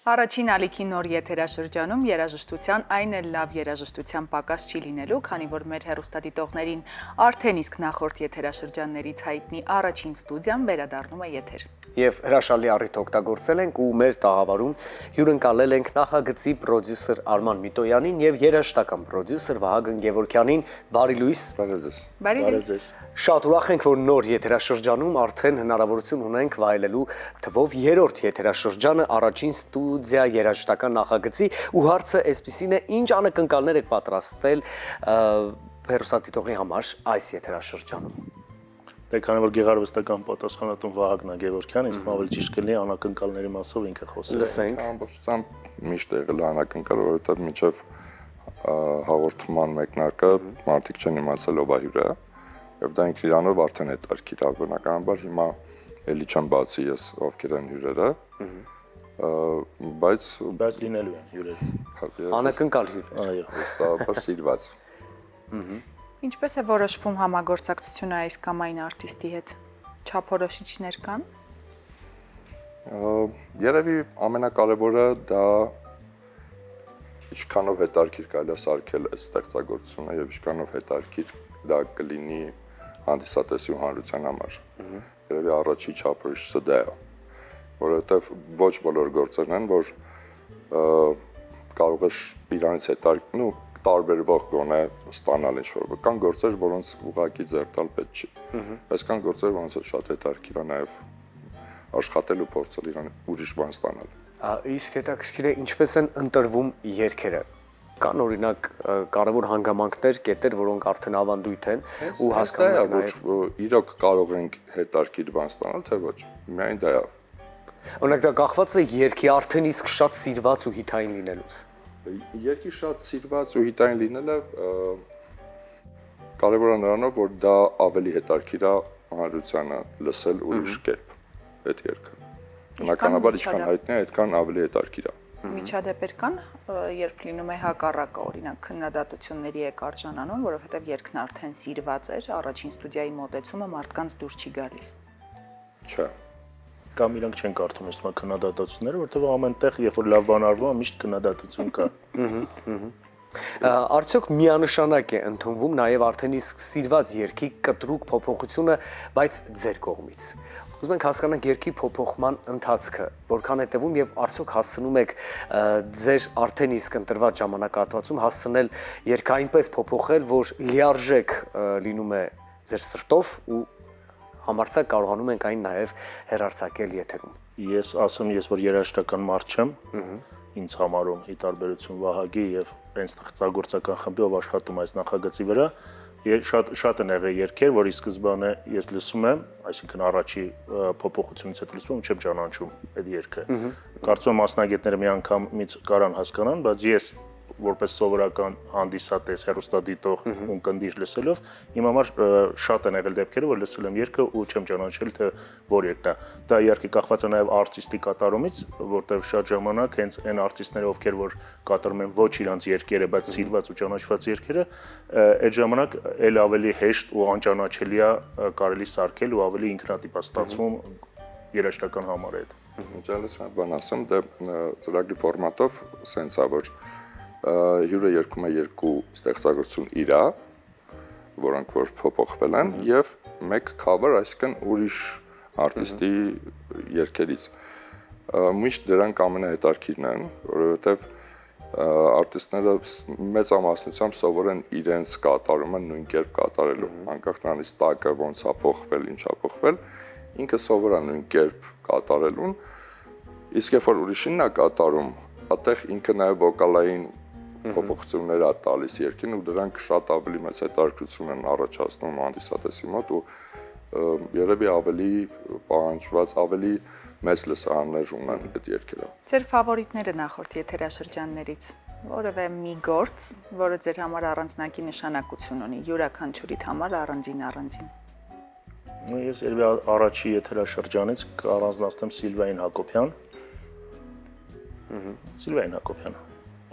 Առաջին ալիքի նոր եթերաշրջանում երաժշտության, այն էլ լավ երաժշտության պակաս չի լինելու, քանի որ մեր հեռուստադիտողներին արդեն իսկ նախորդ եթերաշրջաններից հայտնի առաջին ստուդիան վերադառնում է եթեր։ Եվ հրաշալի առիթ օգտագործել ենք ու մեր տաղավարում հյուրընկալել ենք նախագծի պրոդյուսեր Արման Միտոյանին եւ երաժշտական պրոդյուսեր Վահագն Գևորգյանին։ Բարի լույս։ Բարի լույս։ Շատ ուրախ ենք, որ նոր եթերաշրջանում արդեն հնարավորություն ունենք վայելելու թվով երրորդ եթերաշրջանը առաջին ստուդիա երաժշտական նախագծի ու հարցը այսպիսին է, ինչ անակնկալներ եք պատրաստել հեռուստադիտողի համար այս եթերաշրջանում։ Դե քանի որ գեղարվեստական պատասխանատուն Վահագն Գևորգյանը, ինձ ավելի ճիշտ կլինի անակնկալների մասով ինքը խոսել։ Լսենք։ Ամբողջությամբ միշտ եղել է անակնկալ, որովհետև մինչև հաղորդման մեկնարկը մարդիկ չեն իմացել ով է հյուրը, եւ դա ինքնիրանով արդեն հետաքրքիր է, բնականաբար հիմա էլի չեմ բացի ես ովքեր են հյուրերը, բայց լինելու են հյուրեր։ Անակնկալ հյուրեր։ Այո, հստակաբար սիրված։ Ինչպես է որոշվում համագործակցությունը այս կամ այն արտիստի հետ։ Չափորոշիչներ կան։ Երևի ամենակարևորը դա ինչքանով հետաքրքիր կարելի է սարքել այս ստեղծագործությունը եւ ինչքանով հետաքրքիր դա կլինի հանդիսատեսի ու հանրության համար։ Երևի առաջի չափորոշիչը դա է, որովհետեւ ոչ բոլոր գործերն են, որ կարող է իրանից հետաքրքիր տարբերվող գոնե ստանալ ինչ-որ կան գործեր, որոնց ուղղակի ձեռք տալ պետք չի։ Բայց կան գործեր, որոնց շատ հետաքրքիր է նաև աշխատել ու փորձել իրան ուրիշ բան ստանալ։ Իսկ հետաքրքիր է ինչպես են ընտրվում երգերը։ Կան օրինակ կարևոր հանգամանքներ, կետեր, որոնք արդեն ավանդույթ են ու հասկանում են որ իրոք կարող ենք հետաքրքիր բան ստանալ, թե ոչ։ Միայն դա է։ Օրինակ դա կախված է երգի արդեն իսկ շատ սիրված ու հիթային լինելուց։ Երկի շատ սիրված ու հիթային լինելը կարևոր է նրանով, որ դա ավելի հետաքրքիր է հանրությանը լսել ուրիշ կերպ այդ երգը։ Բնականաբար ինչքան հայտնի է, այդքան ավելի հետաքրքիր է։ Միջադեպեր կան, երբ լինում է հակառակը, օրինակ քննադատությունների եք արժանանում, որովհետև երգն արդեն սիրված էր, առաջին ստուդիայի մոտեցումը մարդկանց դուր չի գալիս։ Չէ։ Կամ իրանք չեն կարդում այս քննադատությունները, որտեղ ամենտեղ, երբ որ լավ բան արվում է, միշտ քննադատություն կա։ Արդյոք միանշանակ է ընդունվում նաև արդեն իսկ սիրված երգի կտրուկ փոփոխությունը, բայց ձեր կողմից։ Ուզում ենք հասկանանք երգի փոփոխման ընթացքը, որքան հետևում եւ արդյոք հասցնում եք ձեր արդեն իսկ ընտրված ժամանակահատվածում հասցնել երգը այնպես փոփոխել, որ լիարժեք լինում է ձեր սրտով ու համարձակ կարողանում ենք այն նաև հեռարձակել եթերում։ Ես ասեմ, որ երաժշտական մարդ չեմ, ինձ համարում ի տարբերություն Վահագի եւ այն ստեղծագործական խմբի, ով աշխատում այս նախագծի վրա, շատ են եղել երգեր, որ ի սկզբանե ես լսում եմ, այսինքն առաջի փոփոխությունից հետ լսում եմ, չեմ ճանաչում այդ երգը։ Կարծում եմ մասնագետները մի անգամից կարան հասկանան, բայց ես որպես սովորական հանդիսատես, հեռուստադիտող ունկնդիր լսելով, իմ համար շատ են եղել դեպքերը, որ լսել եմ երգը ու չեմ ճանաչել, թե որ երգն է։ Դա իհարկե կախված է նաև արտիստի կատարումից, որտեղ շատ ժամանակ հենց այն արտիստները, ովքեր որ կատարում են ոչ իրանց երգերը, բայց սիրված ու ճանաչված երգերը, այդ ժամանակ էլ ավելի հեշտ ու անճանաչելի է կարելի սարքել ու ավելի ինքնատիպ է ստացվում երաժշտական համար այդ։ Ջալես մի բան ասեմ, դա ծրագրի ֆորմատով սենց է, որ հյուրը երգում է երկու ստեղծագործություն իրա, որոնք որ փոփոխվել են, եւ մեկ cover, այսինքն ուրիշ արտիստի երգերից։ Միշտ դրանք ամենահետաքրքիրն են, որովհետեւ արտիստները մեծամասնությամբ սովոր են իրենց կատարումը նույն կերպ կատարելու, անկախ նրանից տակը ոնց է փոխվել, ինչ է փոխվել, ինքը սովոր է նույն կերպ կատարելուն, իսկ երբ որ ուրիշինն է կատարում, այդտեղ ինքը նաեւ վոկալային փոփոխություններ է տալիս երգին ու դրանք շատ ավելի մեծ հետաքրքրություն են առաջացնում հանդիսատեսի մոտ ու երևի ավելի պահանջված, ավելի մեծ լսարաններ ունեն այդ երգերը։ Ձեր ֆավորիտները նախորդ եթերաշրջաններից, որևէ մի գործ, որը ձեր համար առանձնակի նշանակություն ունի, յուրաքանչյուրիդ համար առանձին։ Ես երևի առաջի եթերաշրջանից կառանձնացնեմ Սիլվային Հակոբյան,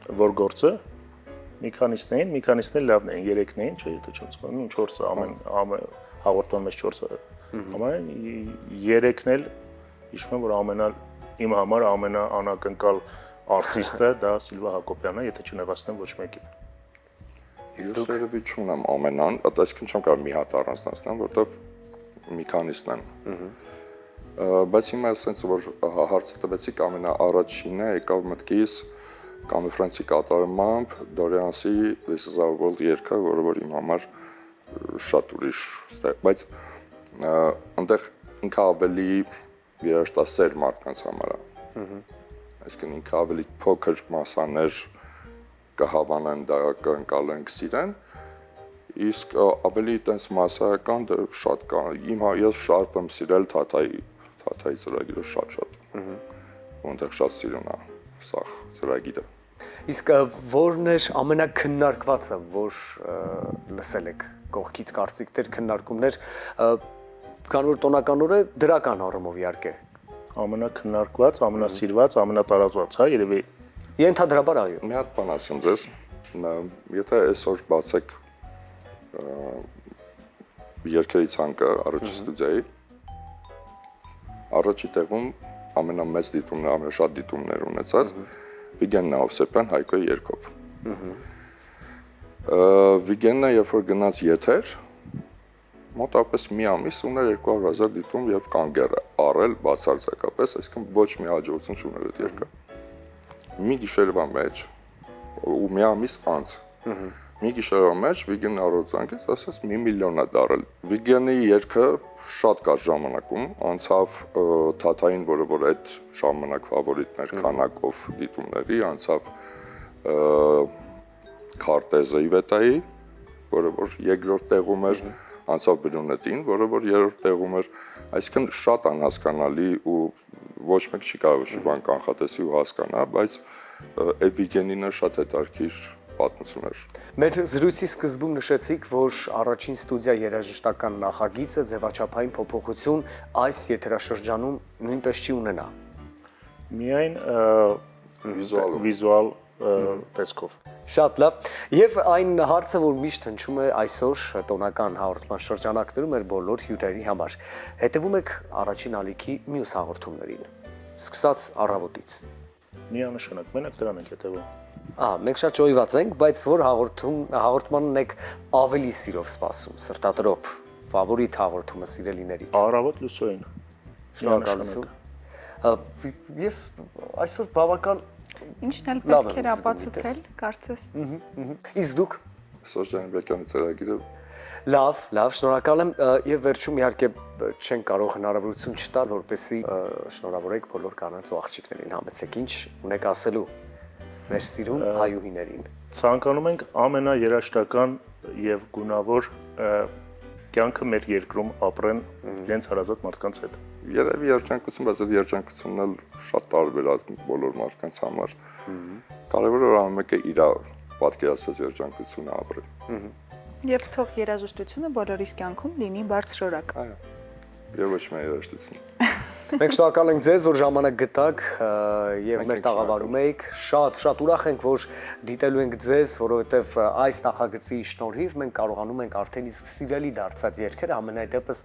որ գործը մի քանիսն էլ լավն էին, 3-ն էին, չէ, եթե չեմ սխալվում, 4-ը ամեն հաղորդման մեջ 4-ը։ Ամեն 3-ն էլ հիշում եմ, որ իմ համար ամենաանակնկալ արտիստը դա Սիլվա Հակոբյանն է, եթե չնեղացնեմ ոչ մեկին։ Ես երևի չունեմ ամենան, այսինքն չեմ կարող մի հատ առանձնացնեմ, որտեվ մի քանիսն են։ Բայց հիմա ասենց որ հարցը տվեցիք ամենաառաջինը եկավ մտքիս Կամի Ֆրանսի կատարմամբ Դորյանսի This is our world երգը, որը որ իմ համար շատ ուրիշ ստեղ, բայց այնտեղ ինքը ավելի երաժշտասեր մարդկանց համար է։ Այսինքն ինքը ավելի փոքր մասաներ կհավանեն դա կընկալեն կսիրեն, իսկ ավելի տենց մասսայական դա շատ կա։ Ես շատ եմ սիրել Թաթայի ծրագիրը շատ։ Որտեղ շատ սիրուն է սա ծրագիրը։ Իսկ որն էր ամենակննարկվածը, որ լսել եք կողքից կարծիքներ, քննարկումներ, քանի որ տոնական օրը դրական առումով իհարկե։ Ամենակննարկված, ամենասիրված, ամենատարածված, հա, երևի Ենթադրաբար այո։ Մի հատ բան ասեմ ձեզ, եթե այսօր բացեք երգերի ցանկը առաջի ստուդիայի, առաջի տեղում ամենամեծ դիտումն, ամենաշատ դիտումներ ունեցած Վիգեն Նահովսեփյան Հայկոյի երգով։ Վիգենը երբ որ գնաց եթեր, մոտավորապես մի ամիս ուներ 200,000 դիտում եւ կանգեր առել բացարձակապես, այսինքն ոչ մի հաջողություն չուներ այդ երգը։ Մի գիշերվա մեջ ու մի ամիս անց մի գիշերվա մեջ Վիգենն առողջանքից ասաց 1 միլիոն է դարել։ Վիգենի երգը շատ կար ժամանակում, անցավ Թաթային, որը որ այդ ժամանակ ֆավորիտներ քանակով դիտումների, անցավ Քարտեզը Իվետայի, որը որ երկրորդ տեղում էր, անցավ Բրունետին, որը որ երրորդ տեղում էր, այսինքն շատ անհասկանալի ու ոչ մեկ չի կարող շուտով կանխատեսի ու հասկանա, բայց Վիգենինը շատ հետաքրքիր պատմություն էր։ Մեր զրույցի սկզբում նշեցիք, որ առաջին ստուդիա երաժշտական նախագիծը ձևաչափային փոփոխություն այս եթերաշրջանում նույնպես չի ունենա։ Միայն վիզուալ տեսքով։ Շատ լավ։ Եվ այն հարցը, որ միշտ հնչում է այսօր տոնական հաղորդման շրջանակներում մեր բոլոր հյուրերի համար։ Հետևում եք առաջին ալիքի մյուս հաղորդումներին։ Սկսած առավոտից։ Միանշանակ մենակ դրան ենք հետևում։ Մենք շատ ճոյված ենք, բայց որ հաղորդմանն եք ավելի սիրով սպասում, սրտատրոփ, ֆավորիտ հաղորդումը սիրելիներից։ Առավոտ լուսոյին։ Շնորհակալություն։ Ես այսօր բավական Ինչն էլ պետք էր ապացուցել, կարծես։ Իսկ դուք Սոժ Ջանբեկյանի ծրագիրը լավ, շնորհակալ եմ եւ վերջում իհարկե չեն կարող հնարավորություն չտալ, որպեսզի շնորհավորեք բոլոր կանանց ու աղջիկներին համեցեք, ինչ ունեք ասելու մեր սիրուն հայուհիներին։ Ցանկանում ենք ամենաերաժշտական եւ գունավոր կյանքը մեր երկրում ապրեն իրենց հարազատ մարդկանց հետ։ երևի երջանկություն, բայց այդ երջանկությունն էլ շատ տարբեր է բոլոր մարդկանց համար։ Կարևորը որ ամեն մեկը իր պատկերացրած երջանկությունը ապրի։ Եվ թող երաժշտությունը բոլորիս կյանքում լինի բարձրորակ։ Այո։ Եվ ոչ միայն երաժշտություն։ Մենք շնորհակալ ենք ձեզ, որ ժամանակ գտաք եւ մեր տաղավարում եք։ Շատ ուրախ ենք, որ դիտելու ենք ձեզ, որովհետեւ այս նախագծի շնորհիվ մենք կարողանում ենք արդեն իսկ սիրելի դարձած երգերը ամենայդեպս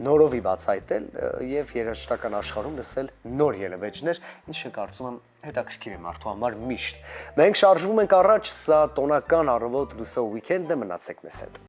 նորովի բացահայտել եւ երաժշտական աշխարհում լսել նոր ելևէջներ, ինչը կարծում եմ հետաքրքիր է մարդու համար միշտ։ Մենք շարժվում ենք առաջ, սա տոնական առավոտ լուսո weekend-ը, մնացեք մեզ հետ։